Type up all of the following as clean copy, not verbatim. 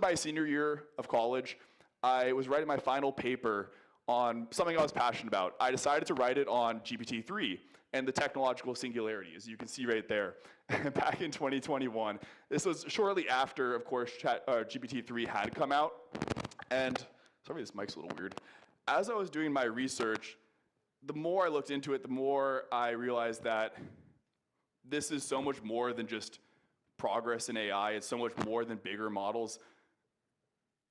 My senior year of college, I was writing my final paper on something I was passionate about. I decided to write it on GPT-3 and the technological singularity, as you can see right there. Back in 2021, this was shortly after, of course, GPT-3 had come out. And sorry, this mic's a little weird. As I was doing my research, the more I looked into it, the more I realized that this is so much more than just progress in AI. It's so much more than bigger models.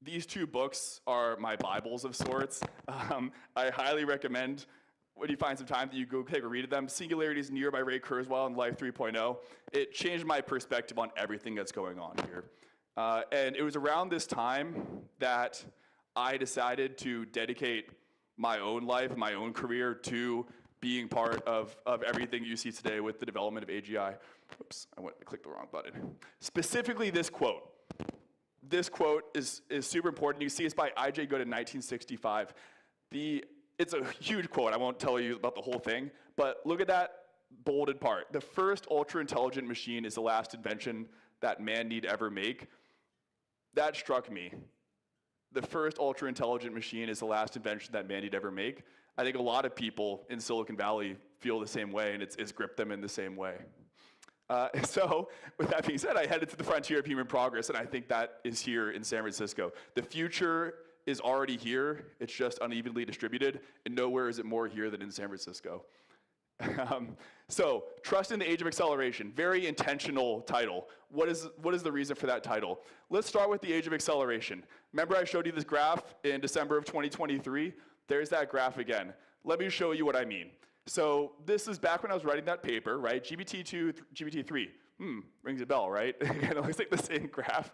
These two books are my Bibles of sorts. I highly recommend, when you find some time, that you go take a read of them. Singularity is Near by Ray Kurzweil and Life 3.0. It changed my perspective on everything that's going on here. And it was around this time that I decided to dedicate my own life, my own career to being part of everything you see today with the development of AGI. Oops, I clicked the wrong button. Specifically this quote. This quote is super important. You see it's by I.J. Good in 1965. It's a huge quote. I won't tell you about the whole thing, but look at that bolded part. The first ultra-intelligent machine is the last invention that man need ever make. That struck me. The first ultra-intelligent machine is the last invention that man need ever make. I think a lot of people in Silicon Valley feel the same way, and it's gripped them in the same way. So, with that being said, I headed to the frontier of human progress, and I think that is here in San Francisco. The future is already here, it's just unevenly distributed, and nowhere is it more here than in San Francisco. So, Trust in the Age of Acceleration, very intentional title. What is the reason for that title? Let's start with the Age of Acceleration. Remember I showed you this graph in December of 2023? There's that graph again. Let me show you what I mean. So this is back when I was writing that paper, right? GPT-2, GPT-3, rings a bell, right? It looks like the same graph.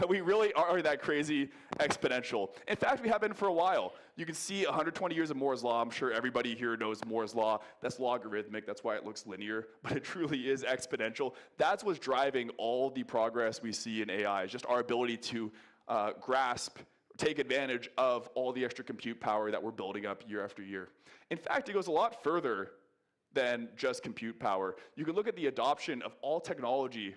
We really are that crazy exponential. In fact, we have been for a while. You can see 120 years of Moore's Law. I'm sure everybody here knows Moore's Law. That's logarithmic, that's why it looks linear, but it truly is exponential. That's what's driving all the progress we see in AI, is just our ability to grasp, take advantage of all the extra compute power that we're building up year after year. In fact, it goes a lot further than just compute power. You can look at the adoption of all technology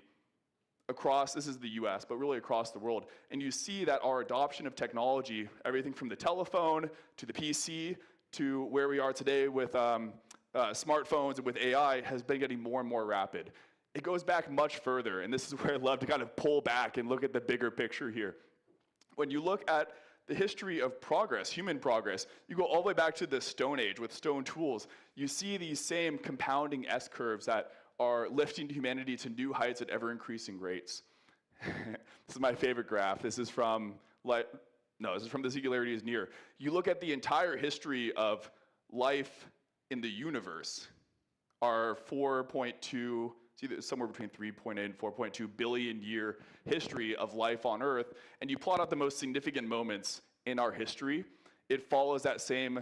across, this is the US, but really across the world, and you see that our adoption of technology, everything from the telephone to the PC to where we are today with smartphones and with AI, has been getting more and more rapid. It goes back much further, and this is where I'd love to kind of pull back and look at the bigger picture here. When you look at the history of progress, human progress, you go all the way back to the Stone Age with stone tools. You see these same compounding S-curves that are lifting humanity to new heights at ever-increasing rates. This is my favorite graph. This is from, this is from The Singularity is Near. You look at the entire history of life in the universe, our 4.2, somewhere between 3.8 and 4.2 billion year history of life on Earth, and you plot out the most significant moments in our history, it follows that same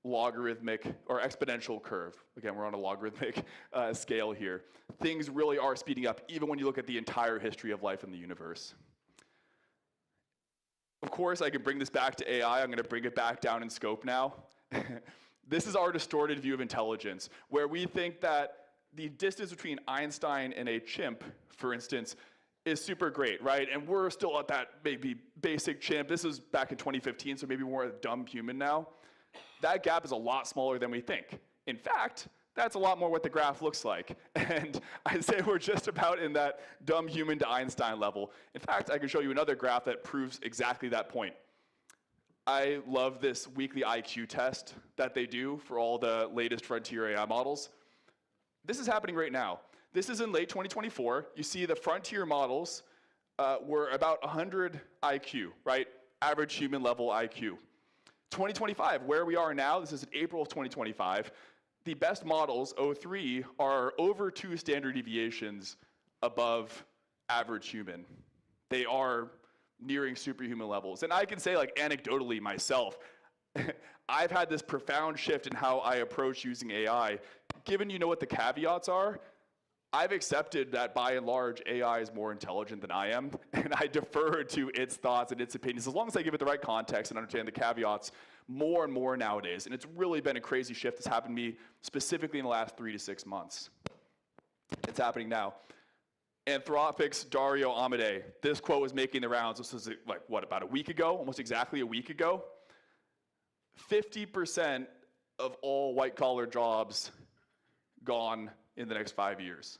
logarithmic or exponential curve. Again, we're on a logarithmic scale here. Things really are speeding up, even when you look at the entire history of life in the universe. Of course, I can bring this back to AI. I'm going to bring it back down in scope now. This is our distorted view of intelligence, where we think that the distance between Einstein and a chimp, for instance, is super great, right? And we're still at that maybe basic chimp. This is back in 2015, so maybe we're a dumb human now. That gap is a lot smaller than we think. In fact, that's a lot more what the graph looks like. And I'd say we're just about in that dumb human to Einstein level. In fact, I can show you another graph that proves exactly that point. I love this weekly IQ test that they do for all the latest frontier AI models. This is happening right now. This is in late 2024. You see the frontier models were about 100 IQ, right? Average human level IQ. 2025, where we are now, this is in April of 2025, the best models, O3, are over 2 standard deviations above average human. They are nearing superhuman levels. And I can say, like, anecdotally myself, I've had this profound shift in how I approach using AI. Given you know what the caveats are, I've accepted that by and large AI is more intelligent than I am, and I defer to its thoughts and its opinions as long as I give it the right context and understand the caveats more and more nowadays. And it's really been a crazy shift that's happened to me specifically in the last 3 to 6 months. It's happening now. Anthropic's Dario Amodei, this quote was making the rounds. This was like, what, about a week ago? Almost exactly a week ago. 50% of all white-collar jobs gone in the next 5 years.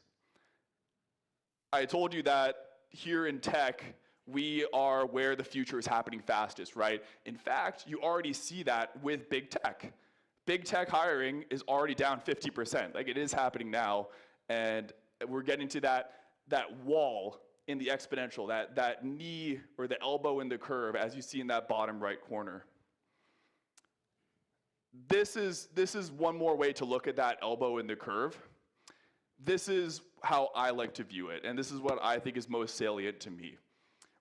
I told you that here in tech, we are where the future is happening fastest, right? In fact, you already see that with big tech. Big tech hiring is already down 50%. Like, it is happening now, and we're getting to that wall in the exponential, that knee or the elbow in the curve, as you see in that bottom right corner. This is one more way to look at that elbow in the curve. This is how I like to view it, and this is what I think is most salient to me.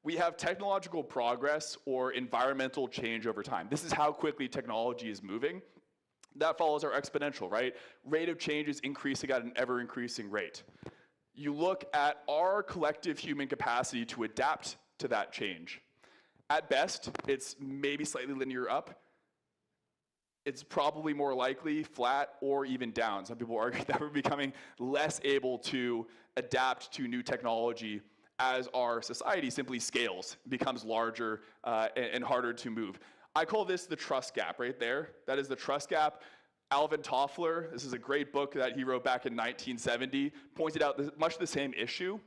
We have technological progress or environmental change over time. This is how quickly technology is moving. That follows our exponential, right? Rate of change is increasing at an ever-increasing rate. You look at our collective human capacity to adapt to that change. At best, it's maybe slightly linear up. It's probably more likely flat or even down. Some people argue that we're becoming less able to adapt to new technology as our society simply scales, becomes larger and harder to move. I call this the trust gap right there. That is the trust gap. Alvin Toffler, this is a great book that he wrote back in 1970, pointed out much the same issue.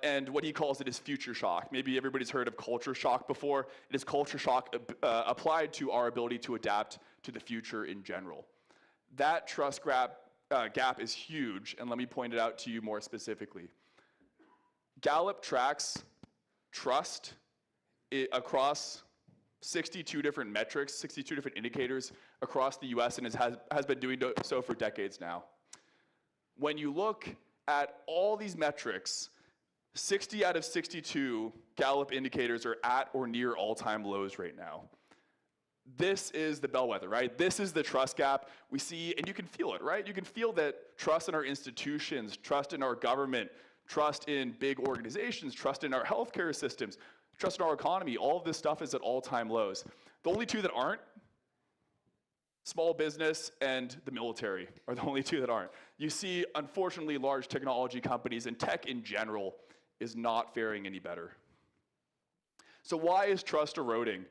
And what he calls it is future shock. Maybe everybody's heard of culture shock before. It is culture shock applied to our ability to adapt to the future in general. That trust gap is huge, and let me point it out to you more specifically. Gallup tracks trust across 62 different metrics, 62 different indicators across the US, and has been doing so for decades now. When you look at all these metrics, 60 out of 62 Gallup indicators are at or near all-time lows right now. This is the bellwether, right? This is the trust gap we see, and you can feel it, right? You can feel that trust in our institutions, trust in our government, trust in big organizations, trust in our healthcare systems, trust in our economy, all of this stuff is at all-time lows. The only two that aren't, small business and the military are the only two that aren't. You see, unfortunately, large technology companies and tech in general is not faring any better. So why is trust eroding?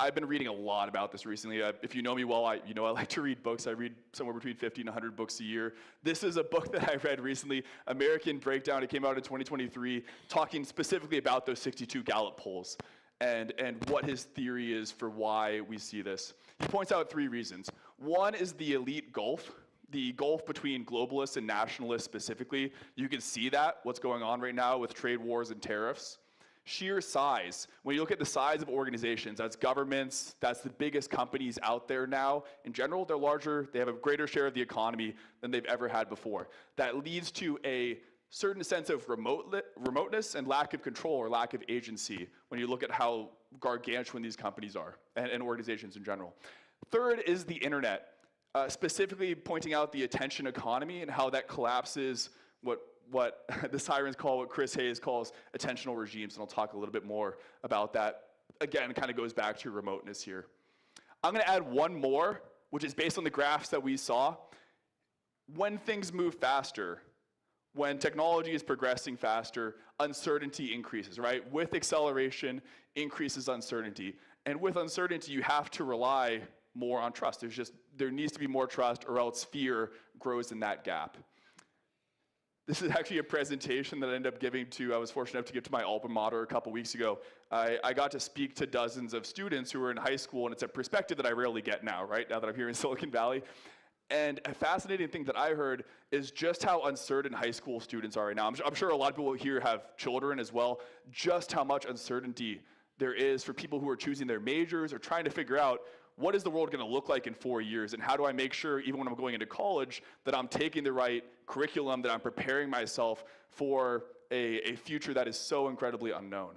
I've been reading a lot about this recently. If you know me well, you know I like to read books. I read somewhere between 50 and 100 books a year. This is a book that I read recently, American Breakdown. It came out in 2023, talking specifically about those 62 Gallup polls and what his theory is for why we see this. He points out 3 reasons. One is the elite gulf, the gulf between globalists and nationalists specifically. You can see that, what's going on right now with trade wars and tariffs. Sheer size. When you look at the size of organizations, that's governments, that's the biggest companies out there now. In general, they're larger, they have a greater share of the economy than they've ever had before. That leads to a certain sense of remoteness and lack of control or lack of agency when you look at how gargantuan these companies are and organizations in general. Third is the internet, specifically pointing out the attention economy and how that collapses what the sirens call, what Chris Hayes calls attentional regimes, and I'll talk a little bit more about that. Again, it kind of goes back to remoteness here. I'm gonna add one more, which is based on the graphs that we saw. When things move faster, when technology is progressing faster, uncertainty increases, right? With acceleration, increases uncertainty. And with uncertainty, you have to rely more on trust. There needs to be more trust, or else fear grows in that gap. This is actually a presentation that I ended up giving to, I was fortunate enough to give to my alma mater a couple weeks ago. I got to speak to dozens of students who were in high school, and it's a perspective that I rarely get now, right? Now that I'm here in Silicon Valley. And a fascinating thing that I heard is just how uncertain high school students are right now. I'm sure a lot of people here have children as well, just how much uncertainty there is for people who are choosing their majors or trying to figure out, what is the world going to look like in 4 years, and how do I make sure, even when I'm going into college, that I'm taking the right curriculum, that I'm preparing myself for a future that is so incredibly unknown.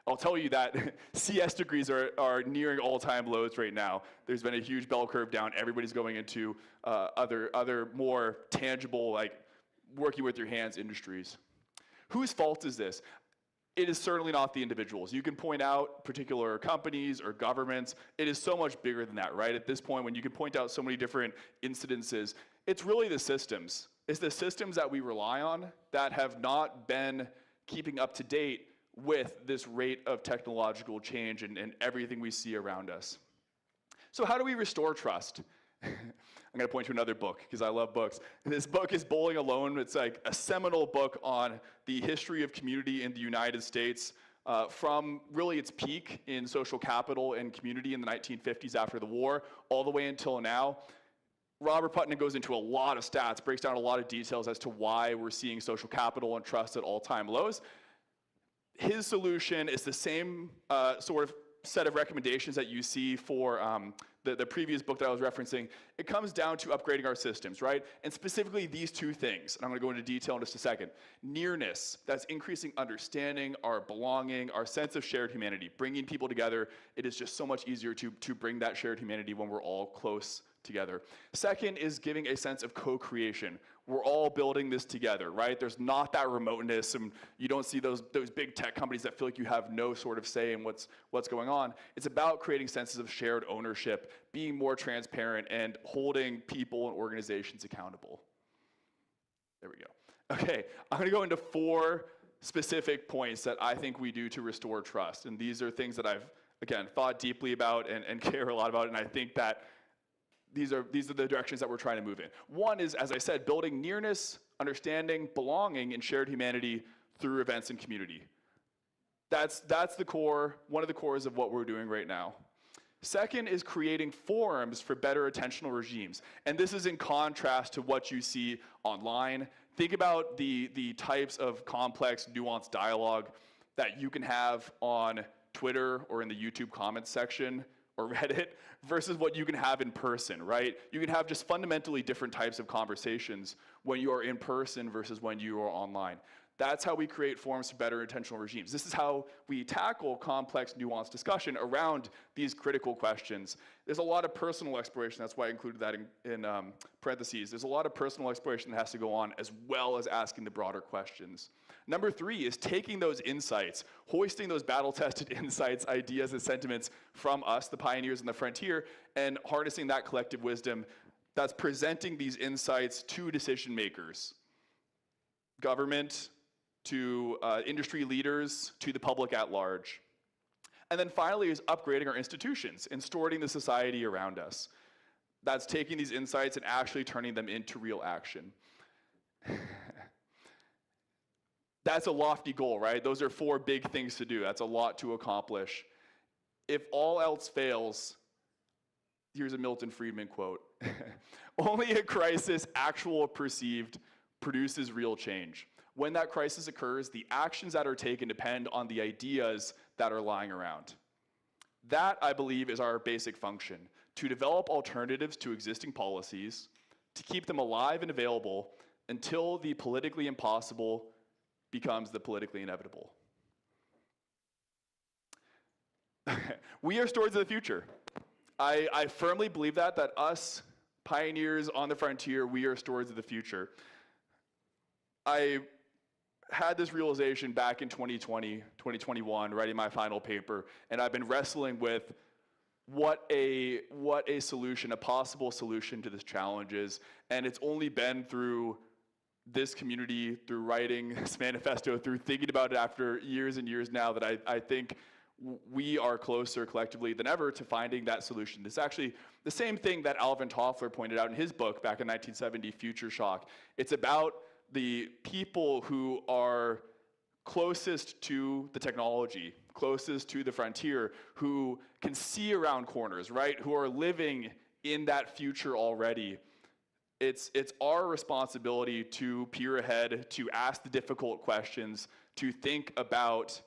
I'll tell you that CS degrees are nearing all-time lows right now. There's been a huge bell curve down. Everybody's going into other more tangible, like working with your hands industries. Whose fault is this? It is certainly not the individuals. You can point out particular companies or governments. It is so much bigger than that, right? At this point, when you can point out so many different incidences, it's really the systems. is the systems that we rely on that have not been keeping up to date with this rate of technological change and everything we see around us. So how do we restore trust? I'm going to point to another book because I love books. This book is Bowling Alone. It's like a seminal book on the history of community in the United States from really its peak in social capital and community in the 1950s after the war, all the way until now. Robert Putnam goes into a lot of stats, breaks down a lot of details as to why we're seeing social capital and trust at all-time lows. His solution is the same sort of set of recommendations that you see for the previous book that I was referencing. It comes down to upgrading our systems, right? And specifically these two things, and I'm gonna go into detail in just a second. Nearness, that's increasing understanding, our belonging, our sense of shared humanity, bringing people together. It is just so much easier to bring that shared humanity when we're all close together. Second is giving a sense of co-creation. We're all building this together, right? There's not that remoteness, and you don't see those big tech companies that feel like you have no sort of say in what's going on. It's about creating senses of shared ownership, being more transparent, and holding people and organizations accountable. There we go. Okay, I'm gonna go into 4 specific points that I think we do to restore trust. And these are things that I've, again, thought deeply about and care a lot about, and I think that these are the directions that we're trying to move in. One is, as I said, building nearness, understanding, belonging, and shared humanity through events and community. That's the core, one of the cores of what we're doing right now. Second is creating forums for better attentional regimes. And this is in contrast to what you see online. Think about the types of complex, nuanced dialogue that you can have on Twitter or in the YouTube comments section or Reddit versus what you can have in person, right? You can have just fundamentally different types of conversations when you are in person versus when you are online. That's how we create forums for better intentional regimes. This is how we tackle complex, nuanced discussion around these critical questions. There's a lot of personal exploration, that's why I included that in parentheses. There's a lot of personal exploration that has to go on as well as asking the broader questions. Number 3 is taking those insights, hoisting those battle-tested insights, ideas, and sentiments from us, the pioneers in the frontier, and harnessing that collective wisdom that's presenting these insights to decision makers, government, to industry leaders, to the public at large. And then finally is upgrading our institutions and stewarding the society around us. That's taking these insights and actually turning them into real action. That's a lofty goal, right? Those are 4 big things to do. That's a lot to accomplish. If all else fails, here's a Milton Friedman quote. Only a crisis, actual or perceived, produces real change. When that crisis occurs, the actions that are taken depend on the ideas that are lying around. That, I believe, is our basic function, to develop alternatives to existing policies, to keep them alive and available until the politically impossible becomes the politically inevitable. We are stewards of the future. I firmly believe that us pioneers on the frontier, we are stewards of the future. I had this realization back in 2020, 2021, writing my final paper, and I've been wrestling with what a solution, a possible solution to this challenge is, and it's only been through this community, through writing this manifesto, through thinking about it after years and years now, that I think we are closer collectively than ever to finding that solution. It's actually the same thing that Alvin Toffler pointed out in his book back in 1970, Future Shock. It's about the people who are closest to the technology, closest to the frontier, who can see around corners, right? Who are living in that future already. It's our responsibility to peer ahead, to ask the difficult questions, to think about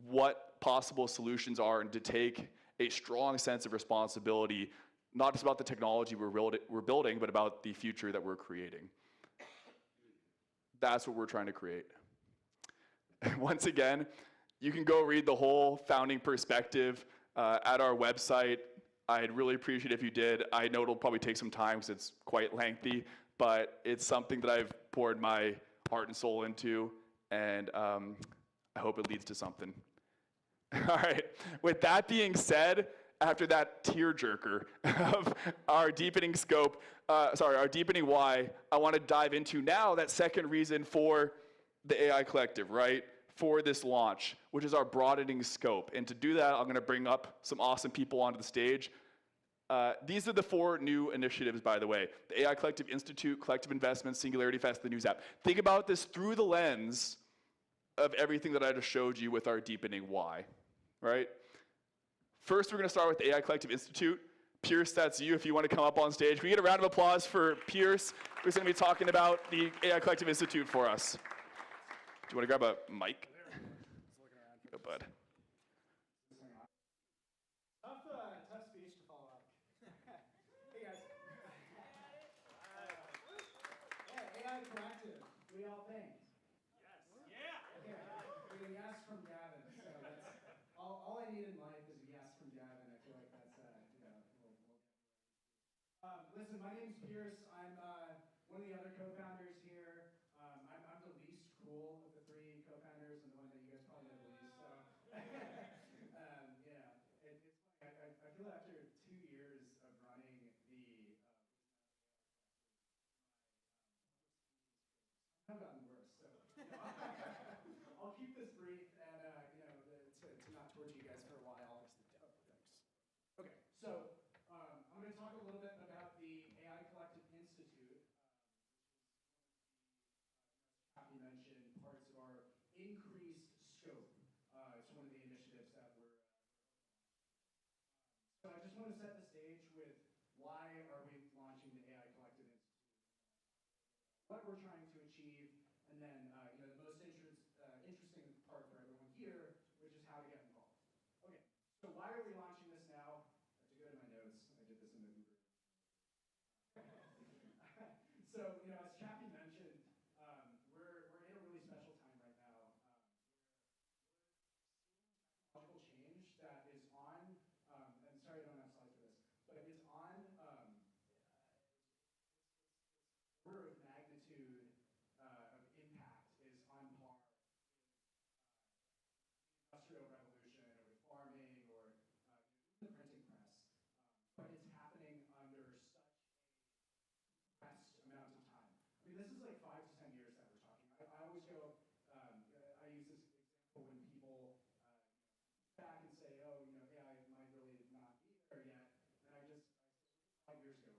what possible solutions are, and to take a strong sense of responsibility, not just about the technology we're building, but about the future that we're creating. That's what we're trying to create. Once again, you can go read the whole founding perspective at our website. I'd really appreciate it if you did. I know it'll probably take some time because it's quite lengthy, but it's something that I've poured my heart and soul into, and I hope it leads to something. All right, with that being said, after that tearjerker of our deepening scope, our deepening why, I want to dive into now that second reason for the AI Collective, right? For this launch, which is our broadening scope. And to do that, I'm going to bring up some awesome people onto the stage. These are the 4 new initiatives, by the way. The AI Collective Institute, Collective Investments, Singularity Fest, the News app. Think about this through the lens of everything that I just showed you with our deepening why, right? First, we're going to start with the AI Collective Institute. Pierce, that's you if you want to come up on stage. Can we get a round of applause for Pierce, who's going to be talking about the AI Collective Institute for us? Do you want to grab a mic? Go, bud. Tough speech to follow up. Hey guys. Yeah, AI Collective. We all think. Yes. Yeah. Okay. We get a yes from Gavin. So that's all I need in life is a yes from Gavin. I feel like that's listen, my name's Pierce. I'm one of the other co-founders here. I'm the least cool of the 3 co-founders and the one that you guys probably know the least. So, I feel after 2 years of running the I've gotten worse. So I'll keep this brief and to not torture you guys for a while. Okay, so I'm going to talk a little bit about the AI Collective Institute. You mentioned parts of our increased scope. It's one of the initiatives that we're. So I just want to set the stage with why are we launching the AI Collective Institute, what we're trying to achieve, and then the most interesting part for everyone here, which is how to get involved. Okay, so why are we launching this now? I have to go to my notes. I did this in the Uber. So as Chappie mentioned. We're in a really special time right now. Technological change that is on, and sorry I don't have slides for this, but it's on order of magnitude of impact is on par industrial revolution or with farming or the printing press, but it's happening under such a compressed amount of time. I mean, this is like 5 to 10 years that we're talking. I always go, I use this example when people back and say, oh, AI might really not be there yet. And I say, 5 years ago,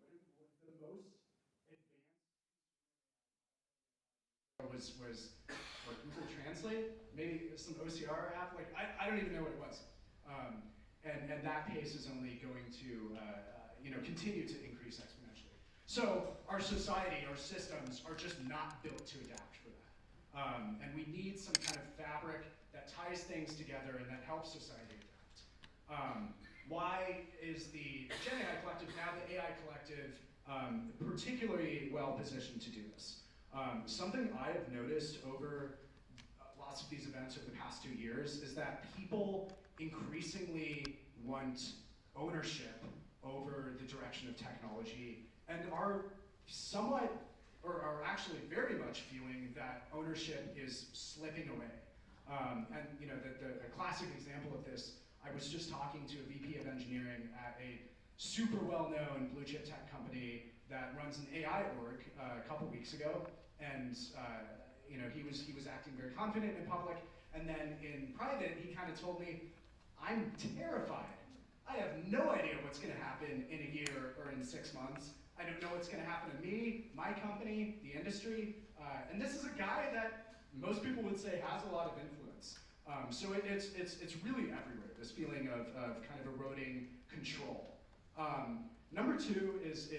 the most advanced was what, Google Translate, maybe some OCR app. Like I don't even know what it was. And that pace is only going to continue to increase exponentially. So our society, our systems are just not built to adapt for that. And we need some kind of fabric that ties things together and that helps society adapt. Why is the Gen AI Collective, now the AI Collective, particularly well positioned to do this? Something I have noticed over lots of these events over the past 2 years is that people increasingly want ownership over the direction of technology and are somewhat, or are actually very much feeling that ownership is slipping away. And the classic example of this, I was just talking to a VP of engineering at a super well-known blue chip tech company that runs an AI org a couple weeks ago, and he was acting very confident in public, and then in private he kind of told me, I'm terrified. I have no idea what's going to happen in a year or in 6 months. I don't know what's going to happen to me, my company, the industry, and this is a guy that most people would say has a lot of influence. So it's really everywhere, this feeling of kind of eroding control. Number 2 is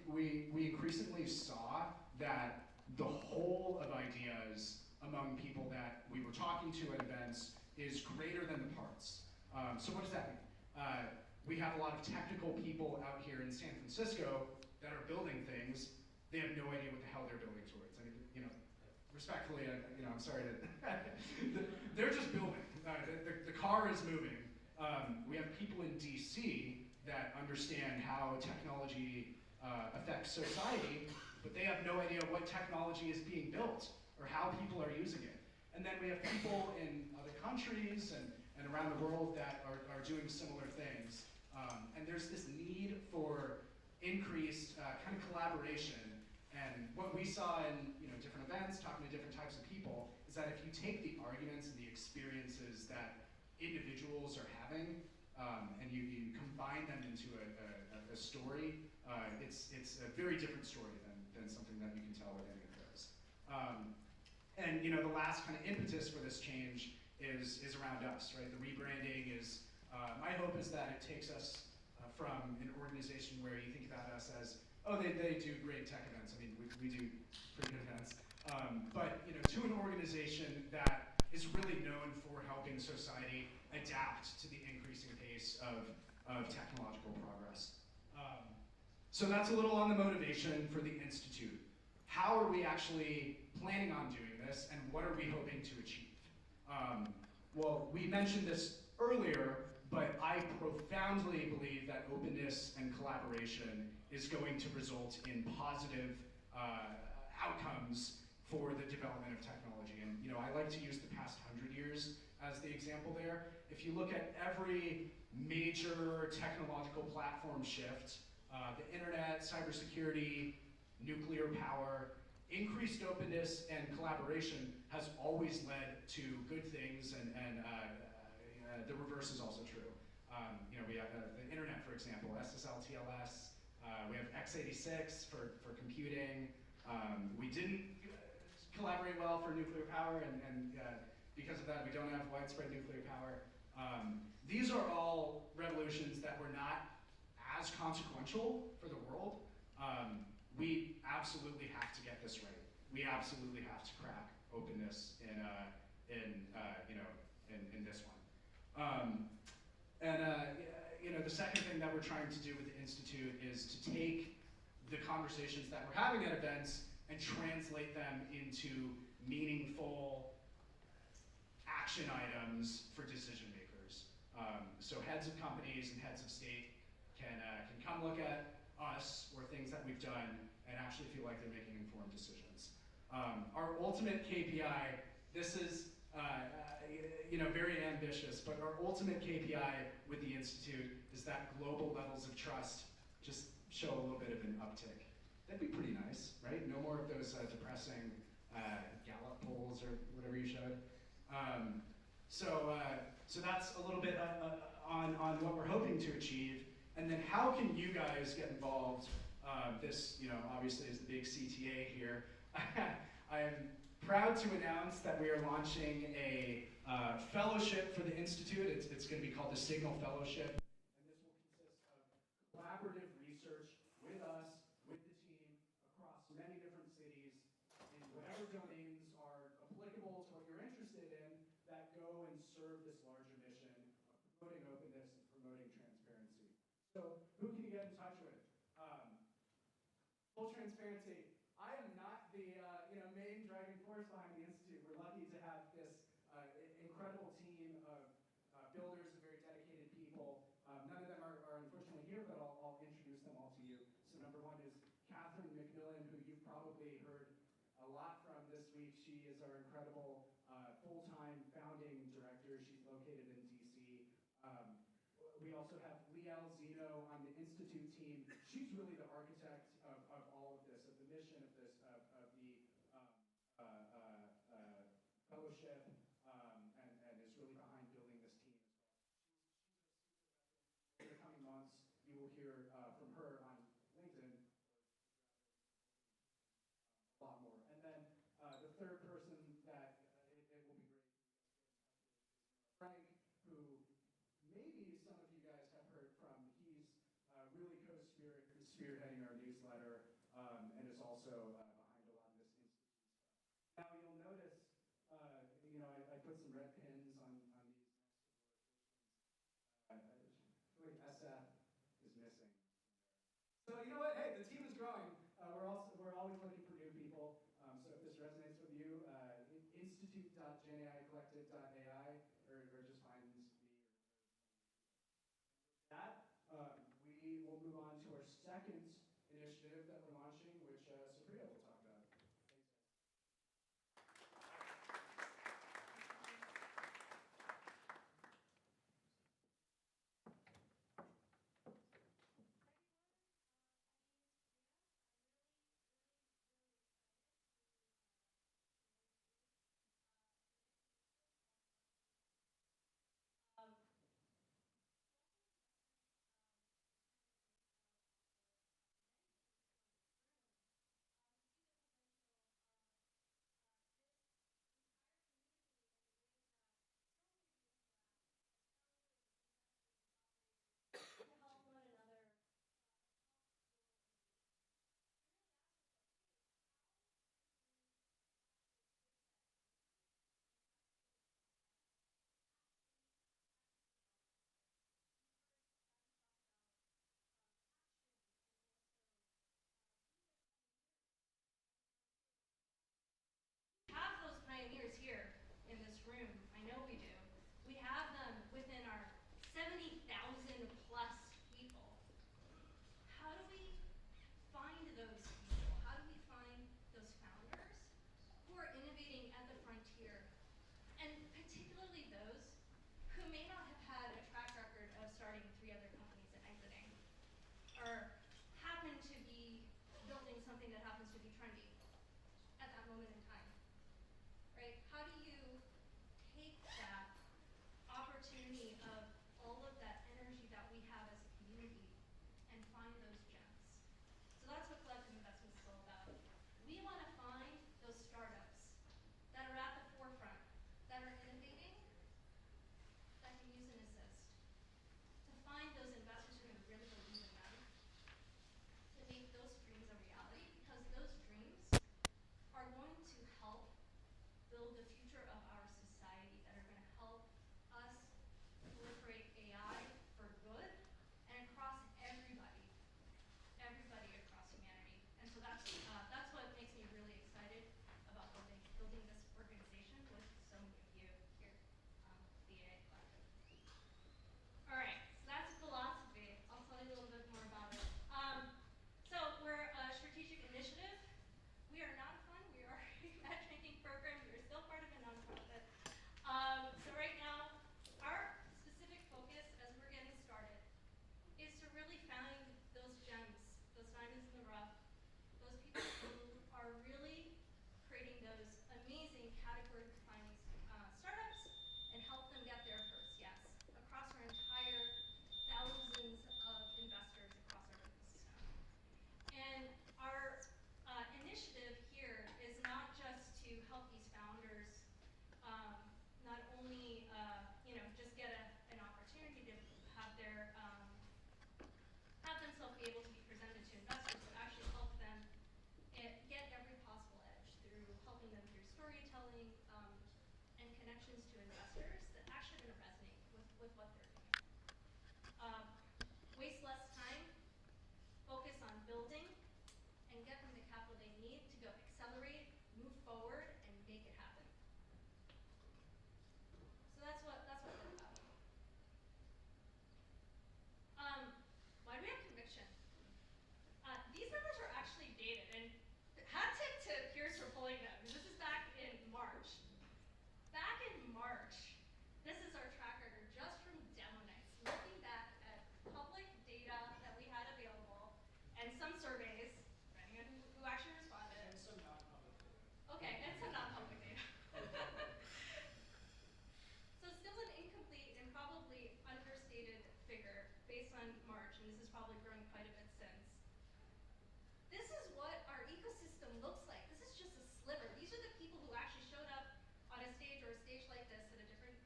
we increasingly saw that the whole of ideas among people that we were talking to at events is greater than the parts. So what does that mean? We have a lot of technical people out here in San Francisco that are building things. They have no idea what the hell they're building towards. I mean, respectfully, I'm sorry to, they're just building. The car is moving. We have people in DC that understand how technology affects society, but they have no idea what technology is being built or how people are using it. And then we have people in other countries and around the world that are doing similar things. And there's this need for increased kind of collaboration. And what we saw in different events, talking to different types of people, is that if you take the arguments and the experiences that individuals are having, and you combine them into a story, it's a very different story than something that you can tell with any of those. And the last kind of impetus for this change is around us, right? The rebranding is, my hope is that it takes us from an organization where you think about us as, oh, they do great tech events. I mean, we do pretty good events. But to an organization that is really known for helping society adapt to the increasing pace of technological progress. So that's a little on the motivation for the Institute. How are we actually planning on doing this, and what are we hoping to achieve? Well, we mentioned this earlier, but I profoundly believe that openness and collaboration is going to result in positive outcomes for the development of technology. And I like to use the past 100 years as the example there. If you look at every major technological platform shift, the internet, cybersecurity, nuclear power, increased openness and collaboration has always led to good things, and the reverse is also true. We have the internet, for example, SSL, TLS. We have x86 for computing. We didn't collaborate well for nuclear power, and because of that, we don't have widespread nuclear power. These are all revolutions that were not as consequential for the world. We absolutely have to get this right. We absolutely have to crack openness in this one. The second thing that we're trying to do with the Institute is to take the conversations that we're having at events and translate them into meaningful action items for decision makers. So heads of companies and heads of state can come look at us or things that we've done and actually feel like they're making informed decisions. Our ultimate KPI, this is very ambitious, but our ultimate KPI with the Institute is that global levels of trust just show a little bit of an uptick. That'd be pretty nice, right? No more of those depressing Gallup polls or whatever you showed. So that's a little bit on what we're hoping to achieve. And then how can you guys get involved? This, obviously is the big CTA here. I am proud to announce that we are launching a fellowship for the Institute. It's going to be called the Signal Fellowship. And this will consist of collaborative research with us, with the team, across many different cities, in whatever domains are applicable to what you're interested in, that go and serve this larger mission of promoting openness and promoting transparency. So who can you get in touch with? Full transparency, I am not the main driving force behind the Institute. We're lucky to have this incredible team of builders and very dedicated people. None of them are unfortunately here, but I'll introduce them all to you. So number one is Catherine McMillan, who you've probably heard a lot from this week. She is our incredible full-time founding director. She's located in DC. We also have Liel Zeno on the Institute team. She's really the architect of all of this, of the mission of this, of the fellowship, and is really behind building this team as well. In the coming months, you will hear from her on LinkedIn a lot more. And then the third person that it will be great is Frank, who maybe some of you guys have heard from. He's really spearheading our newsletter, and is also behind a lot of this Institute stuff. Now you'll notice, I put some red pins on these next to the locations. I feel like SF is missing. So you know what? Hey, the team is growing. We're always looking for new people. So if this resonates with you, institute.genaicollective.ai, or just find me. That we will move on to our second initiative that we're launching, which Supriya will talk about. Thanks, guys. may not have had a track record of starting 3 other companies and exiting, or happen to be building something that happens to be trendy at that moment in time, right? How do you take that opportunity of all of that energy that we have as a community and find those gems? So that's what collective investments is all about. We want to find those startups that are at the forefront, that are innovating, that can use an assist. To find those investors who are going to really believe in them, to make those dreams a reality, because those dreams are going to help build the future of our society, that are going to help us proliferate AI for good and across everybody across humanity. And so that's what makes me really excited about building this organization with so many of you here, the AI Collective. All right, so that's philosophy. I'll tell you a little bit more about it. So we're a strategic initiative. We are not a fund. We are a matchmaking program. We are still part of a nonprofit. So right now, our specific focus as we're getting started is to really find those gems, those diamonds in the rough, those people who are really creating those amazing category-defining startups and help them get there first, yes, across our entire thousands of investors across our ecosystem. And our initiative here is not just to help these founders not only just get an opportunity to have have themselves be able to be presented to investors, but actually help them get every possible edge through helping them through storytelling and connections to investors that actually are going to resonate with what they're doing. Waste less time, focus on building, and get them the capital they need to go accelerate, move forward, and make it happen. So that's what we're about. Why do we have conviction? These numbers are actually dated, and hat tip to Pierce for pulling them. This is back in March. Back in March, this is our track record just from demo nights, looking back at public data that we had available and some surveys, depending on who actually responded. And some non-public data. Okay, and some non-public data. So still an incomplete and probably understated figure based on March, and this has probably grown quite a bit since. This is what our ecosystem looks like. This is just a sliver. These are the people who actually showed up on a stage or a stage like this in a different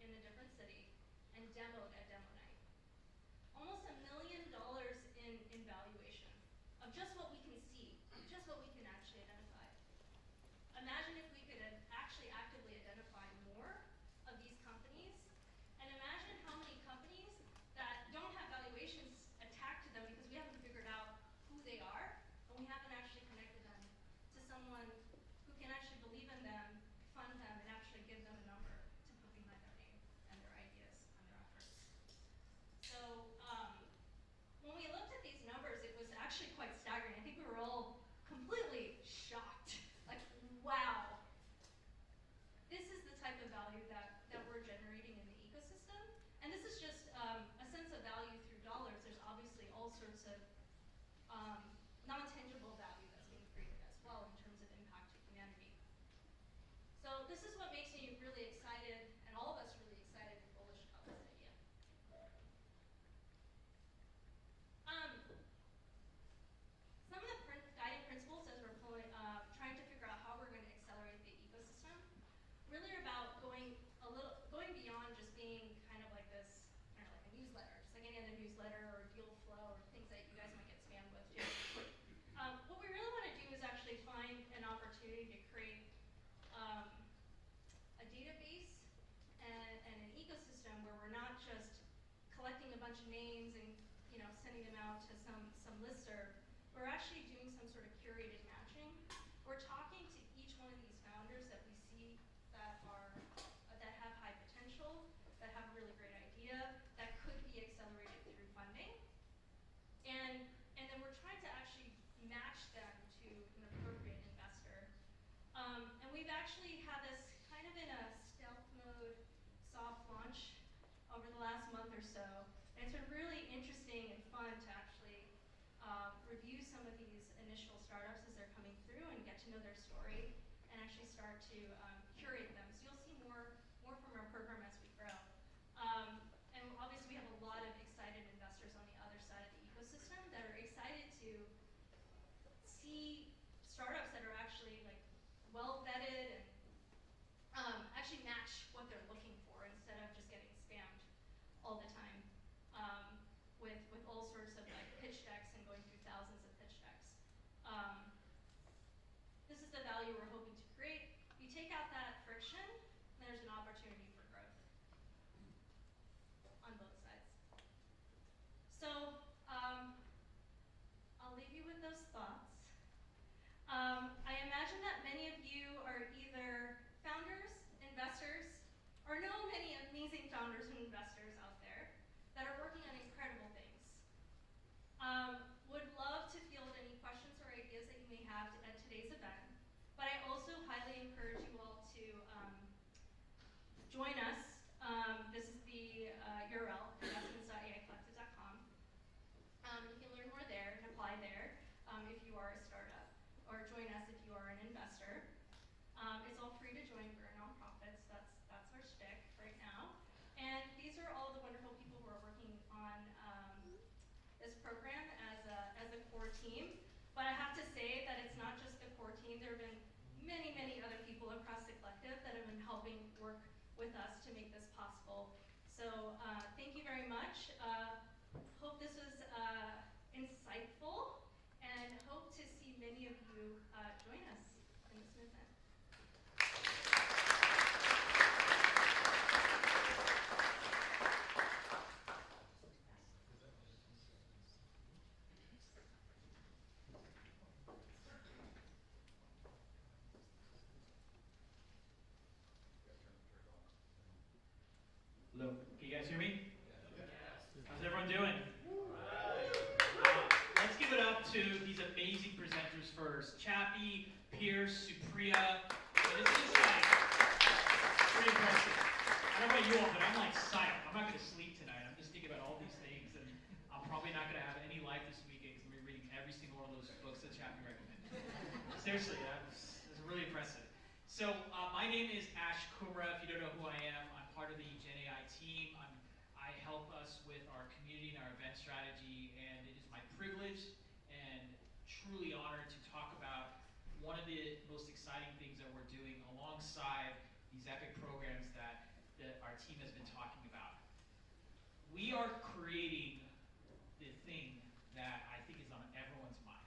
city and demoed at demo night. Almost $1 million in valuation of just what we can see, just what we can actually identify. Imagine if we could actually actively identify more of these companies, and imagine how many companies that don't have valuations attached to them because we haven't figured out who they are, and we haven't actually connected them to someone who can actually believe in them, fund them, and actually give them a number to put behind their name and their ideas and their efforts. So when we looked at these numbers, it was actually quite staggering. I think we were all completely shocked. Like, wow. This is the type of value that we're generating in the ecosystem. And this is just a sense of value through dollars. There's obviously all sorts of non-tangible value that's being created as well in terms of impact to humanity. So this is what makes me really excited, and all of us really excited and bullish about this idea. Some of the guiding principles as we're trying to figure out how we're going to accelerate the ecosystem really are about going beyond just being kind of like this, like a newsletter, just like any other newsletter or deal flow or things that you guys might get spammed with too. What we really want to do is actually find an opportunity to create a database and an ecosystem where we're not just collecting a bunch of names and sending them out to some listserv. We're actually doing some sort of curated matching. We're talking to each one of these founders that we see that have high potential, that have a really great idea, that could be accelerated through funding. And then we're trying to actually match them to an appropriate investor. And we've actually had this kind of in a stealth mode soft launch over the or so. And it's been really interesting and fun to actually review some of these initial startups as they're coming through and get to know their story and actually start to curate them. So you'll see more from our program as we grow. And obviously we have a lot of excited investors on the other side of the ecosystem that are excited to see startups that are actually like well vetted and actually match what they're looking for instead of just getting spammed all the time with all sorts of like pitch decks and going through thousands of pitch decks. This is the value we're hoping to create. You take out that friction, there's an opportunity for growth on both sides. So I'll leave you with those thoughts. I imagine that many of you are either founders, investors, or know many amazing founders and investors out there that are working on incredible things. Would love to field any questions or ideas that you may have at today's event, but I also highly encourage you all to join us. This is the URL, investments.aicollective.com. You can learn more there and apply there if you are a startup, or join us if you are an investor. It's all free to join. We're nonprofits. That's our shtick right now. And these are all the wonderful people who are working on this program as a core team. But I have to say that it's not just the core team. There have been many, many other people across the collective that have been helping work with us to make this possible. So thank you very much. Hope this was insightful, and hope to see many of you join us in this movement. Hello, can you guys hear me? How's everyone doing? Let's give it up to these amazing presenters first. Chappie, Pierce, Supriya. This is like pretty impressive. I don't know about you all, but I'm like silent. I'm not going to sleep tonight. I'm just thinking about all these things, and I'm probably not going to have any life this weekend because I'm going to be reading every single one of those books that Chappie recommended. Seriously, that's really impressive. So my name is Ash Kumra. If you don't know who I am, I'm part of the Gen AI team. I help us with our community and our event strategy, and it is my privilege and truly honor to talk about one of the most exciting things that we're doing alongside these epic programs that our team has been talking about. We are creating the thing that I think is on everyone's mind.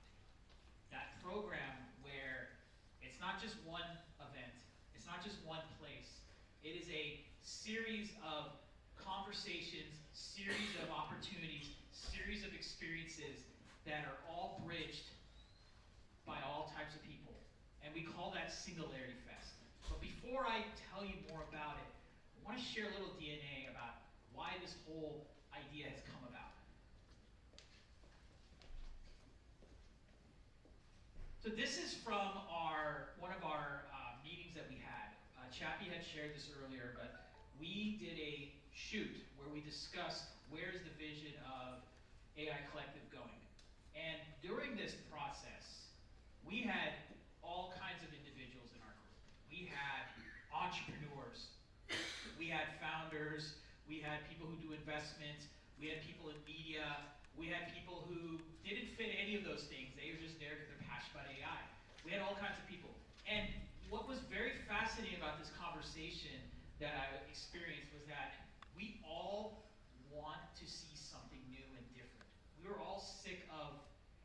That program where it's not just one event, it's not just one place. It is a series of conversations, series of opportunities, series of experiences that are all bridged by all types of people. And we call that Singularity Fest. But before I tell you more about it, I want to share a little DNA about why this whole idea has come about. So this is from one of our meetings that we had. Chappie had shared this earlier, but we did a shoot where we discussed where's the vision of AI Collective going. And during this process, we had all kinds of individuals in our group. We had entrepreneurs, we had founders, we had people who do investments, we had people in media, we had people who didn't fit any of those things. They were just there because they're passionate about AI. We had all kinds of people. And what was very fascinating about this conversation that I experienced was that we all want to see something new and different. We were all sick of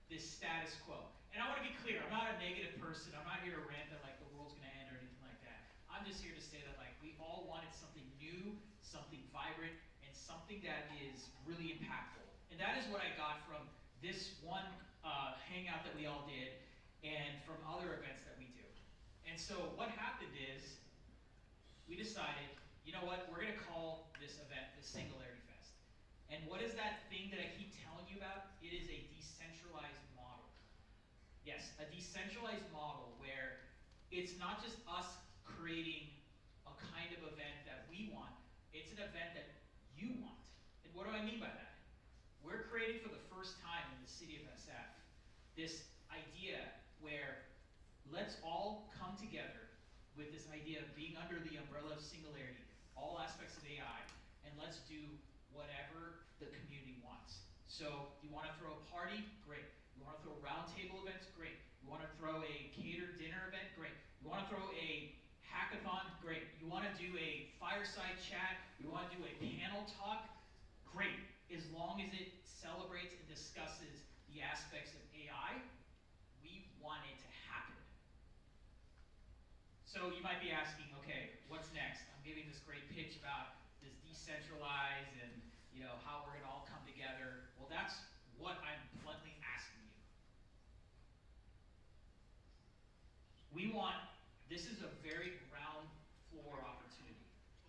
this status quo. And I want to be clear, I'm not a negative person. I'm not here to rant that like the world's going to end or anything like that. I'm just here to say that like we all wanted something new, something vibrant, and something that is really impactful. And that is what I got from this one hangout that we all did and from other events that we do. And so what happened is we decided, you know what, we're going to call this event the Singularity Fest. And what is that thing that I keep telling you about? It is a decentralized model. Yes, a decentralized model where it's not just us creating a kind of event that we want, it's an event that you want. And what do I mean by that? We're creating for the first time in the city of SF this idea where let's all come together with this idea of being under the umbrella of Singularity, all aspects of AI, and let's do whatever the community wants. So you want to throw a party? Great. You want to throw roundtable events? Great. You want to throw a catered dinner event? Great. You want to throw a hackathon? Great. You want to do a fireside chat? You want to do a panel talk? Great. As long as it celebrates and discusses the aspects of AI, we want it to happen. So you might be asking, okay, what's next? I'm giving this great pitch about this decentralized and how we're gonna all come together. Well, that's what I'm bluntly asking you. This is a very ground floor opportunity.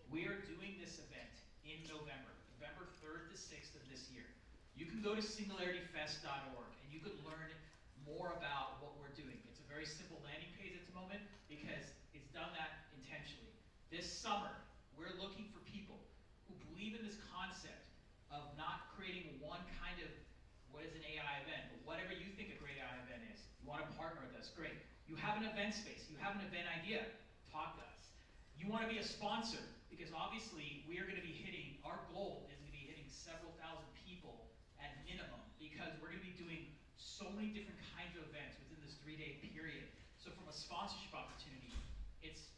We are doing this event in November 3rd to 6th of this year. You can go to singularityfest.org and you could learn more about what we're doing. It's a very simple landing page at the moment because it's done that intentionally. This summer, we're looking for people who believe in this concept of not creating one kind of, what is an AI event, but whatever you think a great AI event is. You want to partner with us, great. You have an event space, you have an event idea, talk to us. You want to be a sponsor, because obviously we are going to be hitting, our goal is going to be hitting several thousand people at minimum, because we're going to be doing so many different kinds of events within this 3-day period. So from a sponsorship opportunity, it's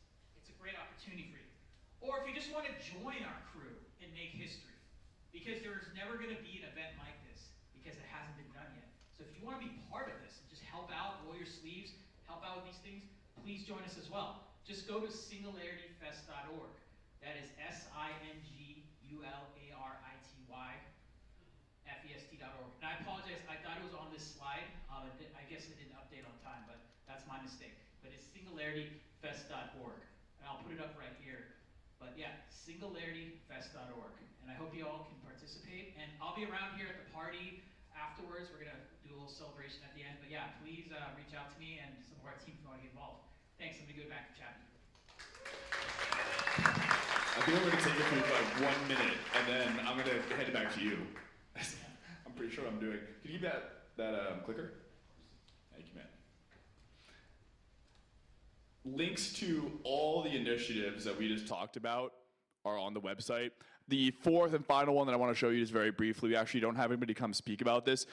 a great opportunity for you. Or if you just want to join our crew and make history, because there's never going to be an event like this, because it hasn't been done yet. So if you want to be part of this, and just help out, roll your sleeves, help out with these things, please join us as well. Just go to singularityfest.org. That is singularityfest.org. And I apologize, I thought it was on this slide. I guess I didn't update on time, but that's my mistake. But it's singularityfest.org. And I'll put it up right here. But yeah, singularityfest.org. And I hope you all can participate. And I'll be around here at the party afterwards. We're going to do a little celebration at the end. But yeah, please reach out to me and some of our team if you want to get involved. Thanks. I'm going to go back to Chappie. I think I'm going to take it for like 1 minute, and then I'm going to head back to you. I'm pretty sure I'm doing. Can you give me that clicker? Thank you, man. Links to all the initiatives that we just talked about are on the website. The fourth and final one that I want to show you just very briefly, we actually don't have anybody come speak about this.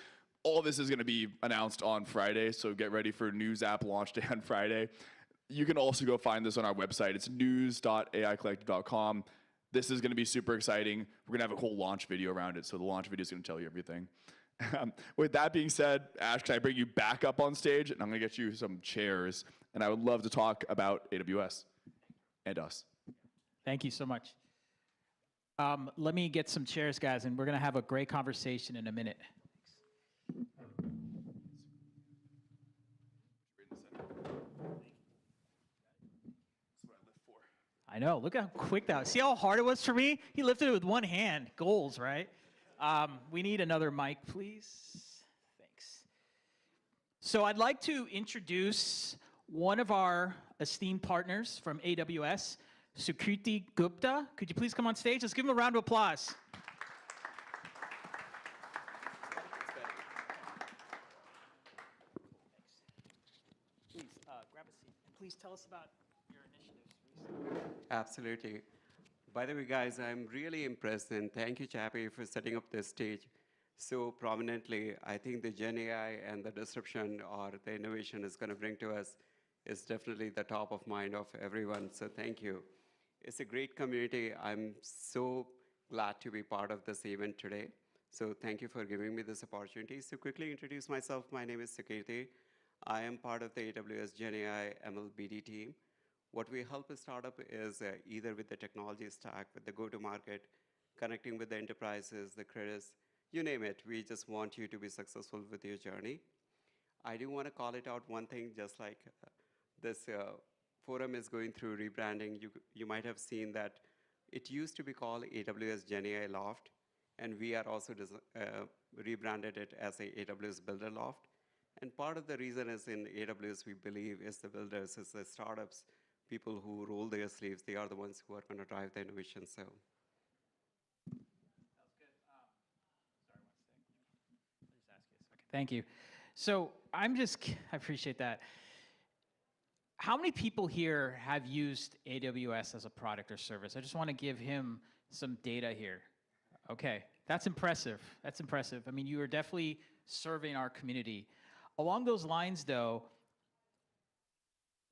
All this is going to be announced on Friday, so get ready for News App launch day on Friday. You can also go find this on our website. It's news.aicollective.com. This is going to be super exciting. We're going to have a whole launch video around it, so the launch video is going to tell you everything. With that being said, Ash, can I bring you back up on stage? And I'm going to get you some chairs, and I would love to talk about AWS and us. Thank you so much. Let me get some chairs, guys, and we're going to have a great conversation in a minute. I know. Look how quick that was. See how hard it was for me? He lifted it with one hand. Goals, right? We need another mic, please. Thanks. So I'd like to introduce one of our esteemed partners from AWS, Sukriti Gupta. Could you please come on stage? Let's give him a round of applause. Please grab a seat. And please tell us about your initiatives recently. Absolutely. By the way, guys, I'm really impressed, and thank you, Chappie, for setting up this stage so prominently. I think the Gen AI and the disruption or the innovation is going to bring to us is definitely the top of mind of everyone, so thank you. It's a great community. I'm so glad to be part of this event today, so thank you for giving me this opportunity. So quickly introduce myself. My name is Sukriti. I am part of the AWS Gen AI ML BD team. What we help a startup is either with the technology stack, with the go-to-market, connecting with the enterprises, the credits, you name it. We just want you to be successful with your journey. I do want to call it out one thing, just like this forum is going through rebranding. You might have seen that it used to be called AWS Gen AI Loft, and we are also rebranded it as a AWS Builder Loft. And part of the reason is in AWS, we believe, is the builders, is the startups, people who roll their sleeves. They are the ones who are going to drive the innovation. So. That was good. Thank you. So I appreciate that. How many people here have used AWS as a product or service? I just want to give him some data here. Okay, that's impressive. That's impressive. I mean, you are definitely serving our community. Along those lines, though,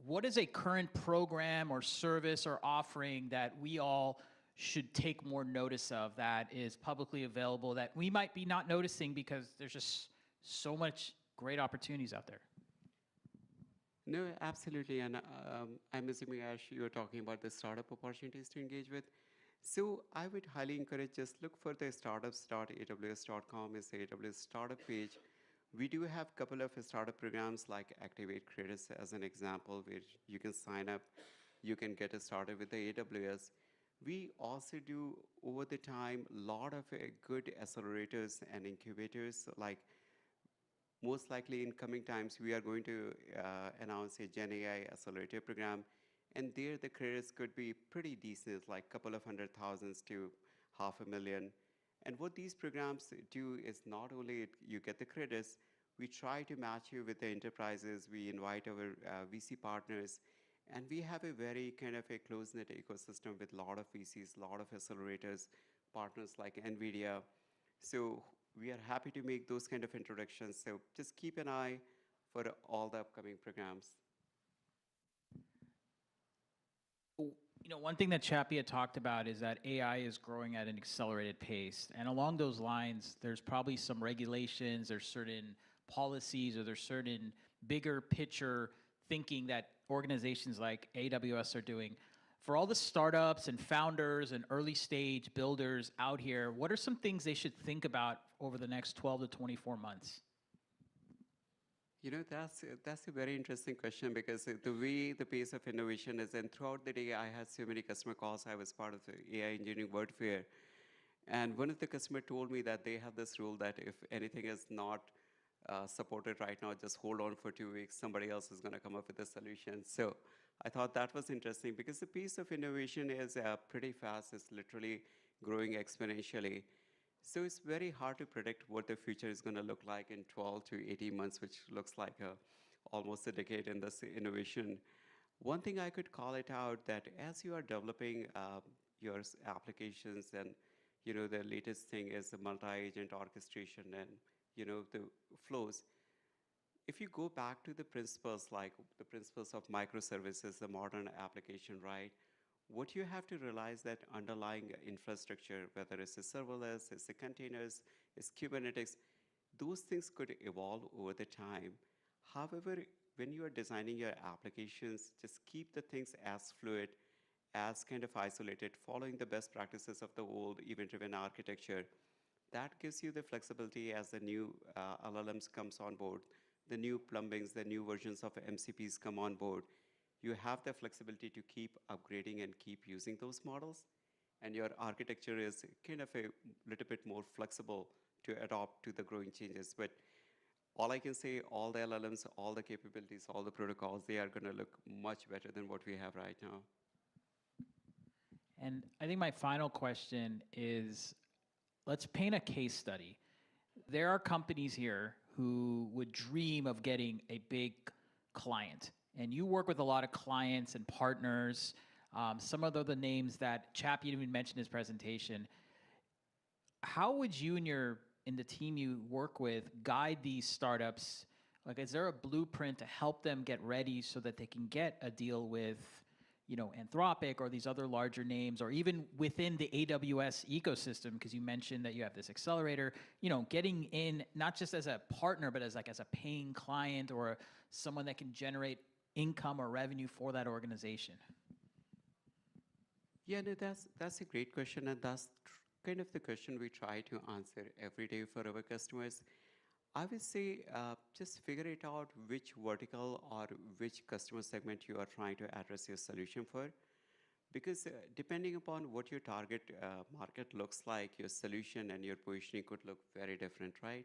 what is a current program or service or offering that we all should take more notice of that is publicly available that we might be not noticing because there's just so much great opportunities out there? No, absolutely. And I'm assuming, Ash, you're talking about the startup opportunities to engage with. So I would highly encourage just look for the startups.aws.com is the AWS startup page. We do have a couple of startup programs like Activate Credits as an example, where you can sign up, you can get started with the AWS. We also do, over the time, a lot of good accelerators and incubators. Like most likely in coming times, we are going to announce a Gen AI accelerator program. And there the credits could be pretty decent, like a couple of 100,000 to $500,000. And what these programs do is not only you get the credits, we try to match you with the enterprises. We invite our VC partners, and we have a very kind of a close-knit ecosystem with a lot of VCs, a lot of accelerators, partners like NVIDIA. So we are happy to make those kind of introductions. So just keep an eye for all the upcoming programs. You know, one thing that Chappie had talked about is that AI is growing at an accelerated pace. And along those lines, there's probably some regulations, there's certain policies, or there's certain bigger picture thinking that organizations like AWS are doing. For all the startups and founders and early stage builders out here, what are some things they should think about over the next 12 to 24 months? You know, that's a very interesting question, because the way the pace of innovation is, and throughout the day, I had so many customer calls. I was part of the AI Engineering World Fair. And one of the customers told me that they have this rule that if anything is not supported right now, just hold on for 2 weeks. Somebody else is going to come up with a solution. So I thought that was interesting, because the pace of innovation is pretty fast. It's literally growing exponentially. So it's very hard to predict what the future is going to look like in 12 to 18 months, which looks like almost a decade in this innovation. One thing I could call it out, that as you are developing your applications, and the latest thing is the multi-agent orchestration and the flows. If you go back to the principles, like the principles of microservices, the modern application, right? What you have to realize that underlying infrastructure, whether it's a serverless, it's the containers, it's Kubernetes, those things could evolve over the time. However, when you are designing your applications, just keep the things as fluid, as kind of isolated, following the best practices of the old event-driven architecture. That gives you the flexibility as the new LLMs comes on board, the new plumbings, the new versions of MCPs come on board. You have the flexibility to keep upgrading and keep using those models. And your architecture is kind of a little bit more flexible to adopt to the growing changes. But all I can say, all the LLMs, all the capabilities, all the protocols, they are going to look much better than what we have right now. And I think my final question is, let's paint a case study. There are companies here who would dream of getting a big client. And you work with a lot of clients and partners. Some of the names that Chappie even mentioned in his presentation. How would you and the team you work with guide these startups? Like, is there a blueprint to help them get ready so that they can get a deal with, Anthropic or these other larger names, or even within the AWS ecosystem? Because you mentioned that you have this accelerator, getting in not just as a partner, but as a paying client or someone that can generate income or revenue for that organization? Yeah, no, that's a great question, and that's kind of the question we try to answer every day for our customers. I would say just figure it out which vertical or which customer segment you are trying to address your solution for. Because depending upon what your target market looks like, your solution and your positioning could look very different, right?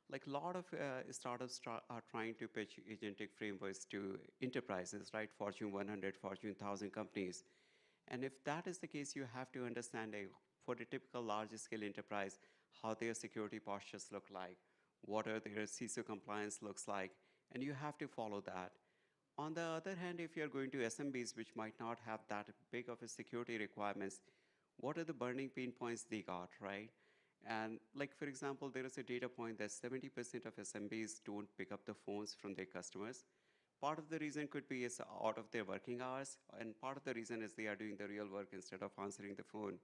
Like a lot of startups are trying to pitch agentic frameworks to enterprises, right? Fortune 100, Fortune 1000 companies. And if that is the case, you have to understand for a typical large scale enterprise, how their security postures look like. what are their CISO compliance looks like, and you have to follow that. On the other hand, if you're going to SMBs, which might not have that big of a security requirements, what are the burning pain points they got, right? And like, for example, there is a data point that 70% of SMBs don't pick up the phones from their customers. Part of the reason could be it's out of their working hours, and part of the reason is they are doing the real work instead of answering the phone.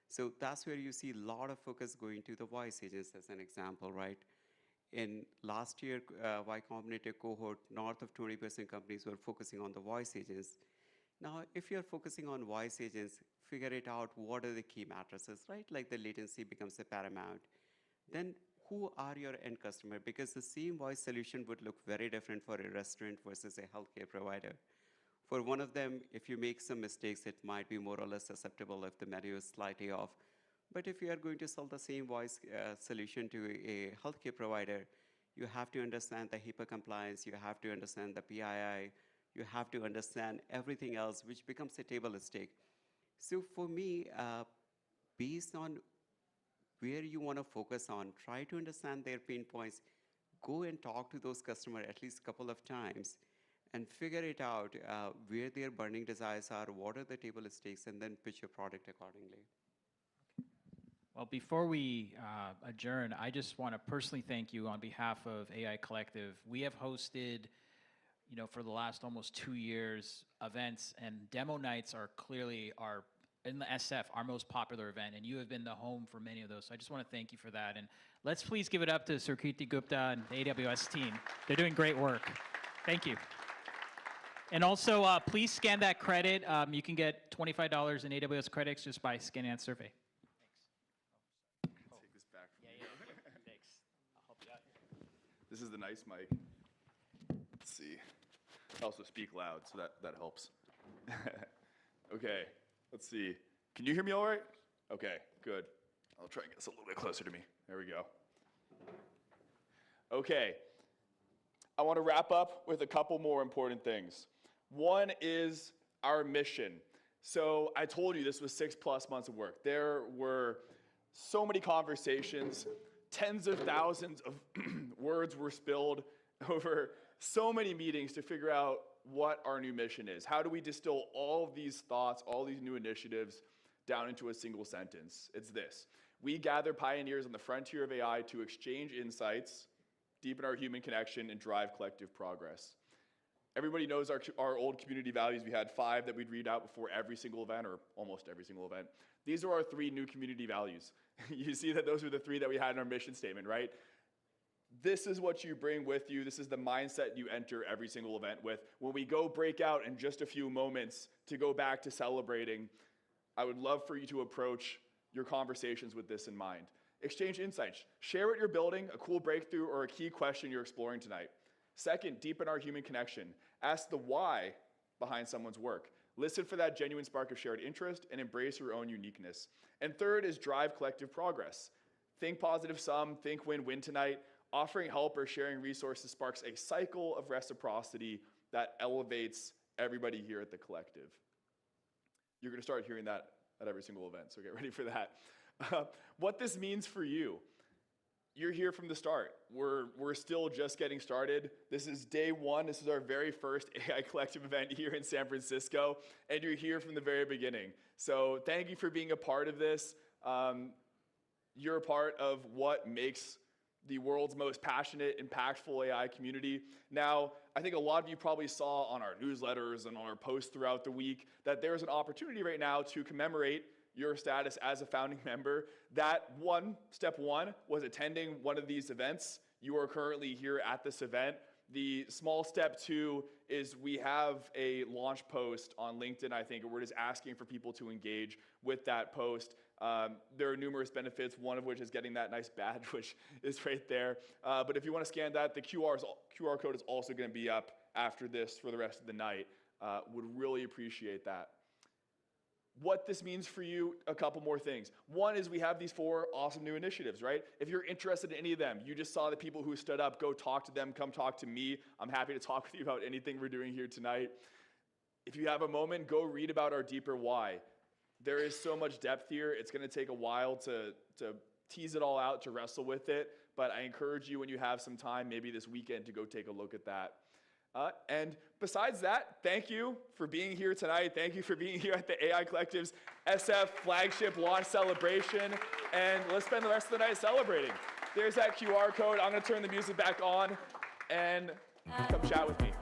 So that's where you see a lot of focus going to the voice agents as an example, right? In last year, Y Combinator cohort, north of 20% companies were focusing on the voice agents. Now, if you're focusing on voice agents, figure it out, what are the key matrices, right? Like the latency becomes a paramount. Then who are your end customer? Because the same voice solution would look very different for a restaurant versus a healthcare provider. For one of them, if you make some mistakes, it might be more or less acceptable if the menu is slightly off. But if you are going to sell the same voice solution to a healthcare provider, you have to understand the HIPAA compliance, you have to understand the PII, you have to understand everything else, which becomes a table stake. So for me, based on where you want to focus on, try to understand their pain points, go and talk to those customers at least a couple of times, and figure it out where their burning desires are, what are the table stakes, and then pitch your product accordingly. Well, before we adjourn, I just want to personally thank you on behalf of AI Collective. We have hosted, for the last almost 2 years, events, and demo nights are clearly in the SF, our most popular event, and you have been the home for many of those. So I just want to thank you for that. And let's please give it up to Surkriti Gupta and the AWS team. They're doing great work. Thank you. And also, please scan that credit. You can get $25 in AWS credits just by scanning that survey. Take this back from you. Thanks. I'll help you out here. This is the nice mic. Let's see. I also speak loud, so that helps. Okay, let's see. Can you hear me all right? Okay, good. I'll try and get this a little bit closer to me. There we go. Okay. I want to wrap up with a couple more important things. One is our mission. So I told you this was 6+ months of work. There were so many conversations, tens of thousands of words were spilled over so many meetings to figure out what our new mission is. How do we distill all of these thoughts, all these new initiatives down into a single sentence? It's this. We gather pioneers on the frontier of AI to exchange insights, deepen our human connection, and drive collective progress. Everybody knows our old community values. We had 5 that we'd read out before every single event, or almost every single event. These are our 3 new community values. You see that those were the 3 that we had in our mission statement, right? This is what you bring with you. This is the mindset you enter every single event with. When we go break out in just a few moments to go back to celebrating, I would love for you to approach your conversations with this in mind. Exchange insights. Share what you're building, a cool breakthrough, or a key question you're exploring tonight. Second, deepen our human connection. Ask the why behind someone's work. Listen for that genuine spark of shared interest and embrace your own uniqueness. And third is drive collective progress. Think positive sum, think win-win tonight. Offering help or sharing resources sparks a cycle of reciprocity that elevates everybody here at the collective. You're going to start hearing that at every single event, so get ready for that. What this means for you. You're here from the start. We're still just getting started. This is day 1. This is our very first AI Collective event here in San Francisco, and you're here from the very beginning. So thank you for being a part of this. You're a part of what makes the world's most passionate, impactful AI community. Now, I think a lot of you probably saw on our newsletters and on our posts throughout the week that there's an opportunity right now to commemorate your status as a founding member. Step one was attending one of these events. You are currently here at this event. The small step 2 is we have a launch post on LinkedIn, I think, and we're just asking for people to engage with that post. There are numerous benefits, one of which is getting that nice badge, which is right there. But if you want to scan that, the QR code is also going to be up after this for the rest of the night. Would really appreciate that. What this means for you, a couple more things. One is we have these 4 awesome new initiatives, right? If you're interested in any of them, you just saw the people who stood up, go talk to them, come talk to me. I'm happy to talk with you about anything we're doing here tonight. If you have a moment, go read about our deeper why. There is so much depth here. It's going to take a while to tease it all out, to wrestle with it. but I encourage you when you have some time, maybe this weekend, to go take a look at that. And besides that, thank you for being here tonight. Thank you for being here at the AI Collective's SF flagship launch celebration. And let's spend the rest of the night celebrating. There's that QR code. I'm going to turn the music back on and come chat with me.